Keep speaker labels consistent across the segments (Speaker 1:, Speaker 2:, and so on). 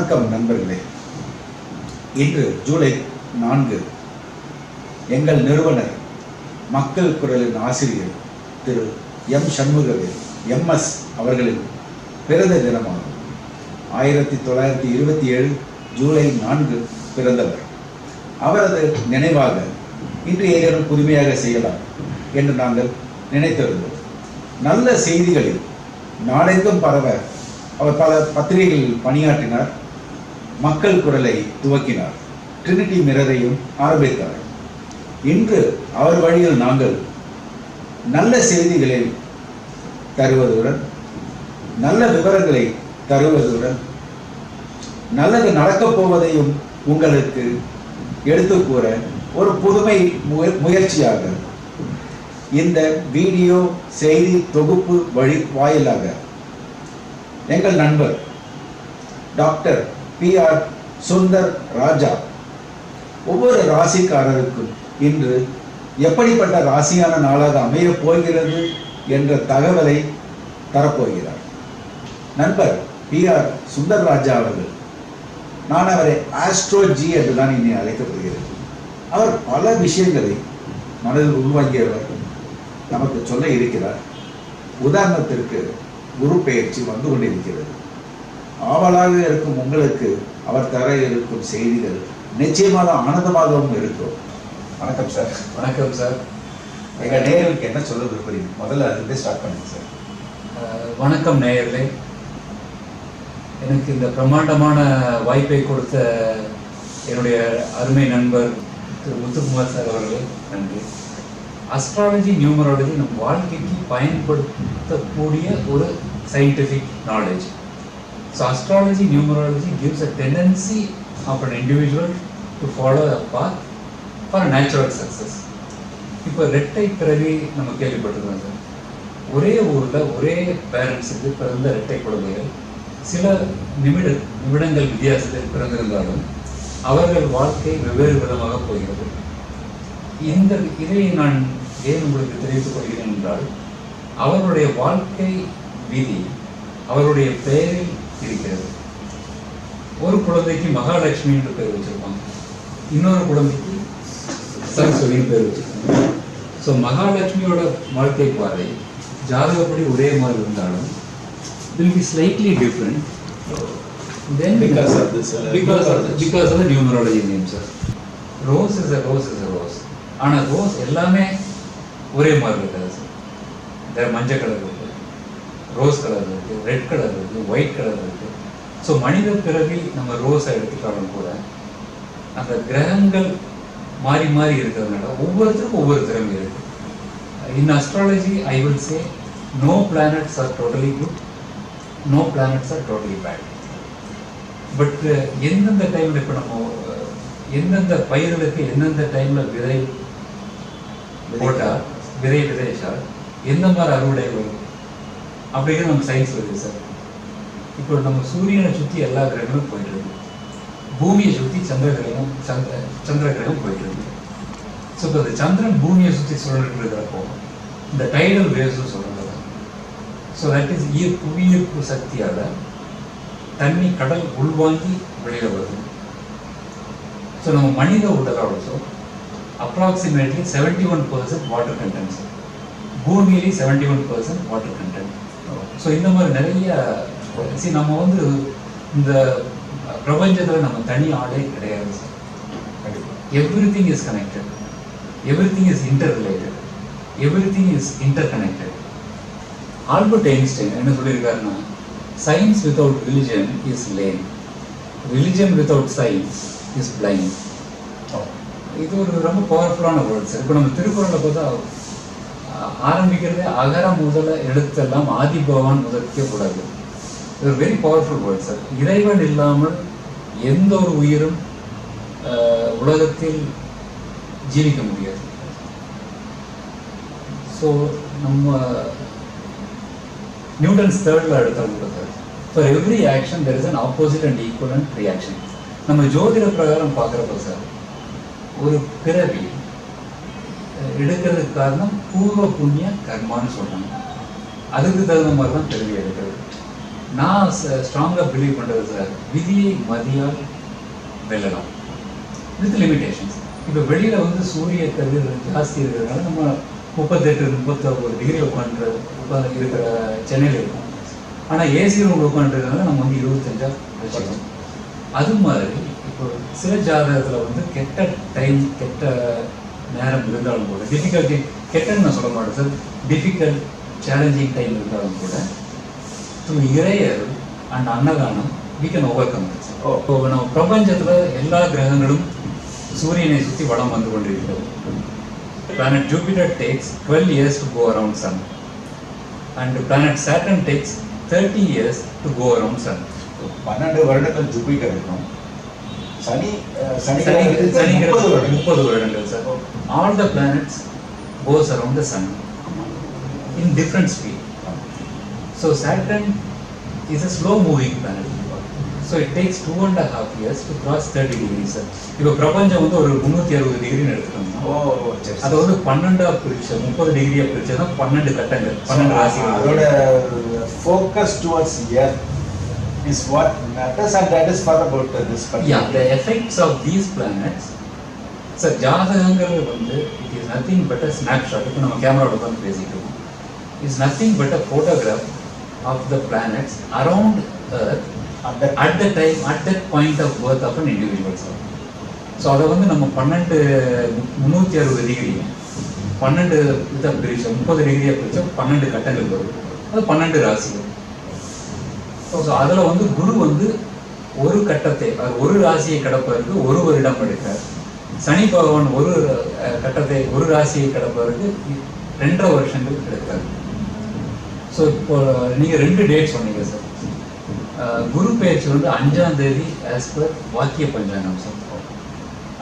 Speaker 1: வணக்கம் நண்பர்களே. இன்று ஜூலை 4 எங்கள் நிறுவனர் மக்கள் குரலின் ஆசிரியர் திரு எம் சண்முகவேல் MS அவர்களின் பிறந்த தினமாகும். 1927 ஜூலை 4 பிறந்தவர். அவரது நினைவாக இன்று ஏதேனும் புதுமையாக செய்யலாம் என்று நாங்கள் நினைத்திருந்தோம். நல்ல செய்திகளில் நாடெங்கும் பரவ அவர் பல பத்திரிகைகளில் பணியாற்றினார். மக்கள் குரலை துவக்கினார். ட்ரினிட்டி மிரரையும் ஆரம்பித்தார். இன்று அவர் வழியில் நாங்கள் நல்ல செய்திகளை தருவதுடன், நல்ல விவரங்களை தருவதுடன், நல்லது நடக்கப் போவதையும் உங்களுக்கு எடுத்து கூற ஒரு புதுமை முயற்சியாக இந்த வீடியோ செய்தி தொகுப்பு வாயிலாக எங்கள் நண்பர் டாக்டர் PR சுந்தர் ராஜா ஒவ்வொரு ராசிக்காரருக்கும் இன்று எப்படிப்பட்ட ராசியான நாளாக அமையப் போகிறது என்ற தகவலை தரப்போகிறார். நண்பர் PR சுந்தர் ராஜா அவர்கள், நான் அவரை ஆஸ்ட்ரோஜி என்று தான் இனி அழைக்கப்படுகிறது. அவர் பல விஷயங்களை மனதில் உள்வாங்கியவர் நமக்கு சொல்ல இருக்கிறார். உதாரணத்திற்கு குரு பெயர்ச்சி வந்து கொண்டிருக்கிறது. ஆவலாக இருக்கும் உங்களுக்கு அவர் தர இருக்கும் செய்திகள் நிச்சயமாக ஆனந்தமாகவும் இருக்கும். வணக்கம் சார்.
Speaker 2: வணக்கம் சார்.
Speaker 1: எங்கள் நேயர்களுக்கு என்ன சொல்ல விரும்புறீங்க? முதல்ல அதுலேருந்து ஸ்டார்ட் பண்ணுங்க சார்.
Speaker 2: வணக்கம் நேயர்களே. எனக்கு இந்த பிரம்மாண்டமான வாய்ப்பை கொடுத்த என்னுடைய அருமை நண்பர் திரு முத்துக்குமார் சார் அவர்கள் நன்றி. அஸ்ட்ராலஜி, நியூமராலஜி நம் வாழ்க்கைக்கு பயன்படுத்தக்கூடிய ஒரு scientific knowledge. So astrology, numerology gives a tendency of an individual to follow a path for a natural success. இப்போ ரெட்டை பிறவி நம்ம கேள்விப்பட்டிருக்கோம் சார். ஒரே ஊரில் ஒரே பேரண்ட்ஸுக்கு பிறந்த ரெட்டை குழந்தைகள் சில நிமிடங்கள் வித்தியாசத்தில் பிறந்திருந்தாலும் அவர்கள் வாழ்க்கை வெவ்வேறு விதமாக போகிறது. இதை நான் ஏன் உங்களுக்கு தெரிவித்துக் கொள்கிறேன் என்றால், அவர்களுடைய வாழ்க்கை விதி அவருடைய பெயரில் இருக்கிறது. ஒரு குழந்தைக்கு மகாலட்சுமி என்று பெயர் வச்சிருப்பாங்க, இன்னொரு குழந்தைக்கு சரஸ்வதினு பெயர் வச்சிருப்பாங்க. ஸோ மகாலட்சுமியோட வாழ்க்கை பாதை ஜாதகப்படி ஒரே மாதிரி இருந்தாலும் will be slightly different then because of the numerology name sir. Rose is a rose. ஆனால் ரோஸ் எல்லாமே ஒரே மாதிரி இருக்காது சார். வேறு மஞ்சள் கலர் இருக்குது, ரோஸ் கலர் இருக்குது, ரெட் கலர் இருக்குது, ஒயிட் கலர் இருக்குது. ஸோ மனித பிறவி நம்ம ரோஸை எடுத்துட்டாலும் கூட அந்த கிரகங்கள் மாறி மாறி இருக்கிறதுனால ஒவ்வொருத்தருக்கும் ஒவ்வொரு திறமை இருக்குது. இன் astrology I will say no planets are totally good, no planets are totally bad. But எந்தெந்த டைமில் இப்போ நம்ம எந்தெந்த பயிர்களுக்கு எந்தெந்த டைமில் விதை போட்டால் விதைச்சால் எந்த மாதிரி அறுவடை வரும் அப்படிங்கிறது நம்ம சயின்ஸ் வருது சார். இப்போ நம்ம சூரியனை சுற்றி எல்லா கிரகங்களும் போயிட்டு இருக்கு, பூமியை சுற்றி சந்திர கிரகம் போயிட்டு இருக்கு. ஸோ இப்போ இந்த சந்திரன் பூமியை சுற்றி சுழலிட்டு இருக்கிறப்போ இந்த டைடல் வேவ்ஸும் சொல்கிறது. ஸோ தட் இஸ் புவியீர்ப்பு சக்தியால் தண்ணி கடல் உள்வாங்கி வெளியில் வருது. ஸோ நம்ம மனித உடல் ஆல்சோ approximately 71% water content. பூமியிலே 71% water content. ஸோ இந்த மாதிரி நிறைய நம்ம வந்து இந்த பிரபஞ்சத்தில் நம்ம தனி ஆளே கிடையாது sir. Everything is connected, everything is inter related, everything is inter connected. Albert Einstein என்ன சொல்லியிருக்காருன்னா, science without religion is லேம், religion without science is blind. இது ஒரு ரொம்ப பவர்ஃபுல்லான வேர்ட் சார். இப்போ நம்ம திருக்குறளை பார்த்தா ஆரம்பிக்கிறதே அகர முதல எழுத்தெல்லாம் ஆதி பகவான் முதற்கே கூடாது. இது ஒரு வெரி பவர்ஃபுல் வேர்ட் சார். இறைவன் இல்லாமல் எந்த ஒரு உயிரும் உலகத்தில் ஜீவிக்க முடியாது. ஸோ நம்ம நியூட்டன்ஸ் தேர்டில் எடுத்தவங்க sir, for every action there is an opposite and equivalent reaction. நம்ம ஜோதிட பிரகாரம் பார்க்குறப்ப சார், ஒரு பிறவி எடுக்கிறதுக்கு காரணம் பூர்வ புண்ணிய கர்மான்னு சொல்கிறாங்க. அதுக்கு தகுந்த மாதிரி தான் பிறவி எடுக்கிறது. நான் ஸ்ட்ராங்காக பிலீவ் பண்ணுறது சார், விதியை மதியால் வெல்லலாம் வித் லிமிடேஷன்ஸ். இப்போ வெளியில் வந்து சூரிய கதிர் ஜாஸ்தி இருக்கிறதுனால நம்ம 38-39 டிகிரி உட்காந்து இருக்கிற சென்னையில் இருக்கும். ஆனால் ஏசி ரூம் உட்காந்துருக்கனால நம்ம வந்து 25 வச்சுக்கணும். அது மாதிரி இப்போ சில ஜாதகத்தில் வந்து கெட்ட டைம், கெட்ட நேரம் இருந்தாலும் கூட, டிஃபிகல்ட்டி, கெட்டன்னு நான் சொல்ல மாட்டேன் சார், டிஃபிகல்ட் சேலஞ்சிங் டைம் இருந்தாலும் கூட த்ரூ இறையர் அண்ட் அன்னதானம் we can overcome it. இப்போ நம்ம பிரபஞ்சத்தில் எல்லா கிரகங்களும் சூரியனை சுற்றி வடம் வந்து கொண்டிருக்கிறது. Planet Jupiter takes 12 years to go around Sun, and planet Saturn takes 30 years to go around Sun.
Speaker 1: 12 வருடங்கள் ஜூபிட்டர் இருக்கும். சனி
Speaker 2: 30 வருடங்கள் sir. All the planets goes around the Sun in different speed. So Saturn is a slow moving planet. So it takes 2.5 years to cross 30 degrees sir. இப்போ பிரபஞ்சம் வந்து ஒரு 360 degree எடுத்துக்கோங்க. அது வந்து 12 பிரிச்சு 30 டிகிரியா பிரிச்சா 12 கட்டங்கள், 12 ராசிகள்.
Speaker 1: அதோட focus towards earth is what matters, and that is for about this particular.
Speaker 2: Yeah, the effects of these planets sir, ஜாதகங்கள் வந்து it is nothing but a snapshot. இப்போ நம்ம கேமராவோட உட்கார்ந்து பேசிட்டு இருக்கோம். Is nothing but a photograph of the planets around earth at the time, at that point of birth of an individual sir. So அதை வந்து நம்ம 360 டிகிரி 12 இதாக பிரிச்சா 30 டிகிரியாக பிரிச்சா 12 கட்டங்கள் வரும். அது 12 ராசிகள். ஸோ அதில் வந்து குரு வந்து ஒரு கட்டத்தை, ஒரு ராசியை கடப்பதற்கு 1 வருடம் எடுக்கிறார். சனி பகவான் ஒரு கட்டத்தை, ஒரு ராசியை கடப்பதற்கு 2.5 வருஷங்கள் எடுக்கிறார். ஸோ இப்போ நீங்கள் 2 டேட் சொன்னீங்க சார். குரு பெயர்ச்சி வந்து 5ஆம் தேதி ஆஸ் பர் வாக்கிய பஞ்சாங்கம் சார்,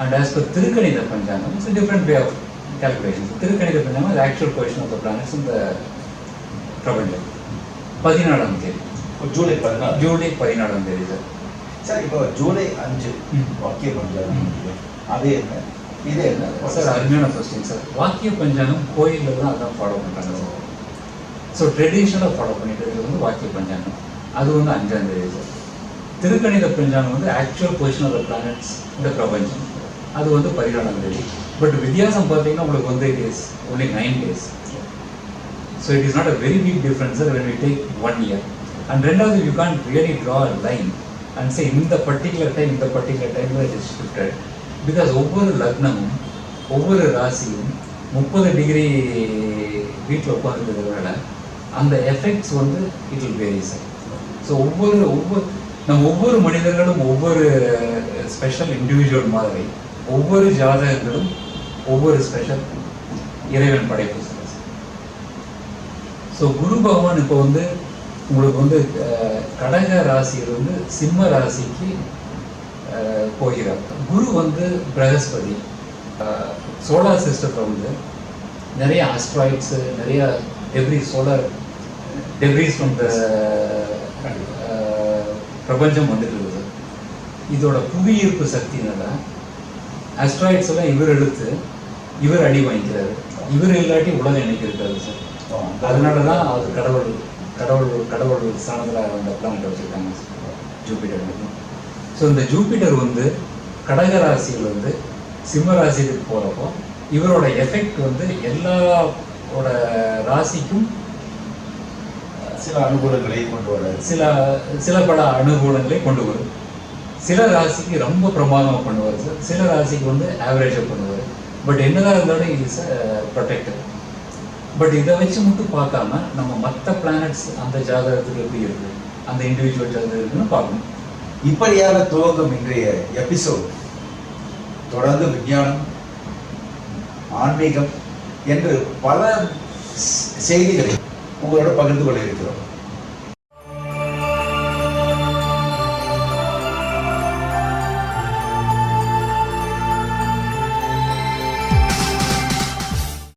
Speaker 2: அண்ட் ஆஸ் பர் திருக்கணித பஞ்சாங்கம் it's different way of calculation. திருக்கணித பஞ்சாங்கம் இது actual position of the planets இந்த பிரபஞ்சம். 14ஆம் தேதி
Speaker 1: ஜூலை
Speaker 2: 14ஆம் தேதி சார்.
Speaker 1: சார் இப்போ ஜூலை 5 வாக்கிய பஞ்சாங்கம், அது என்ன, இது என்ன
Speaker 2: சார்? அருமையான கொஸ்டின் சார். வாக்கிய பஞ்சாங்கம் கோயிலில் தான் அதான் ஃபாலோ பண்ணுறாங்க சார். ஸோ ட்ரெடிஷ்னலாக ஃபாலோ பண்ணிட்டு இருக்கிறது வந்து வாக்கிய பஞ்சாங்கம், அது வந்து 5ஆம் தேதி சார். திருக்கணித பஞ்சாங்கம் வந்து actual position of the planets இந்த பிரபஞ்சம், அது வந்து 14ஆம் தேதி. பட் வித்தியாசம் பார்த்தீங்கன்னா உங்களுக்கு வந்து it is only 9 days. So it is not a very big difference sir when we take 1 year. And ரெண்டாவது you can't really draw a line and say இந்த particular time it is shifted. Because ஒவ்வொரு லக்னமும் ஒவ்வொரு ராசியும் 30 degree வீட்டில் உட்காந்துருக்கிறதுனால அந்த effects வந்து it will vary sir. So ஒவ்வொரு மனிதர்களும் ஒவ்வொரு ஸ்பெஷல் இண்டிவிஜுவல் மாதிரி, ஒவ்வொரு ஜாதகங்களும் ஒவ்வொரு ஸ்பெஷல் இறைவன் படைப்பு சார். ஸோ குரு பகவான் இப்போ வந்து உங்களுக்கு வந்து கடக ராசியிலிருந்து சிம்ம ராசிக்கு போகிறார். குரு வந்து பிரகஸ்பதி. சோலார் சிஸ்டத்தில் வந்து நிறைய ஆஸ்ட்ராய்ட்ஸு, நிறைய சோலார் டெப்ரிஸ் ஃப்ரம் த பிரபஞ்சம் வந்துட்டு இருக்குது. இதோட புவியீர்ப்பு சக்தினால ஆஸ்ட்ராய்ட்ஸ் எல்லாம் இவர் எடுத்து இவர் அடி வாங்கிக்கிறாரு. இவர் இல்லாட்டி உலகம் என்னைக்கு இருக்காது சார். அதனால தான் அது கடவுள் ஸ்தானத்தில் அந்த பிளானட் வச்சுருக்காங்க ஜூபிட்டர். ஸோ இந்த ஜூபிட்டர் வந்து கடக ராசியில் வந்து சிம்ம ராசிக்கு போகிறப்போ இவரோட எஃபெக்ட் வந்து எல்லாரோட ராசிக்கும்
Speaker 1: சில அனுகூலங்களை கொண்டு வர,
Speaker 2: சில பல அனுகூலங்களை கொண்டு வரும். சில ராசிக்கு ரொம்ப பிரமாதமாக பண்ணுவார் சார், சில ராசிக்கு வந்து ஆவரேஜாக பண்ணுவார். பட் என்னதான் இருந்தாலும் இட் இஸ் ப்ரொடெக்டட். பட் இதை வச்சு மட்டும் பார்க்காம நம்ம மற்ற பிளானட்ஸ் அந்த ஜாதகத்துக்கு எப்படி இருக்குது, அந்த இண்டிவிஜுவல் ஜாதகம் இருக்குன்னு பார்க்கணும்.
Speaker 1: இப்படியான துவங்கும் இன்றைய எபிசோட் தொடர்ந்து விஞ்ஞானம், ஆன்மீகம் என்று பல செய்திகளை உங்களோட பகிர்ந்து கொள்ள இருக்கிறோம்.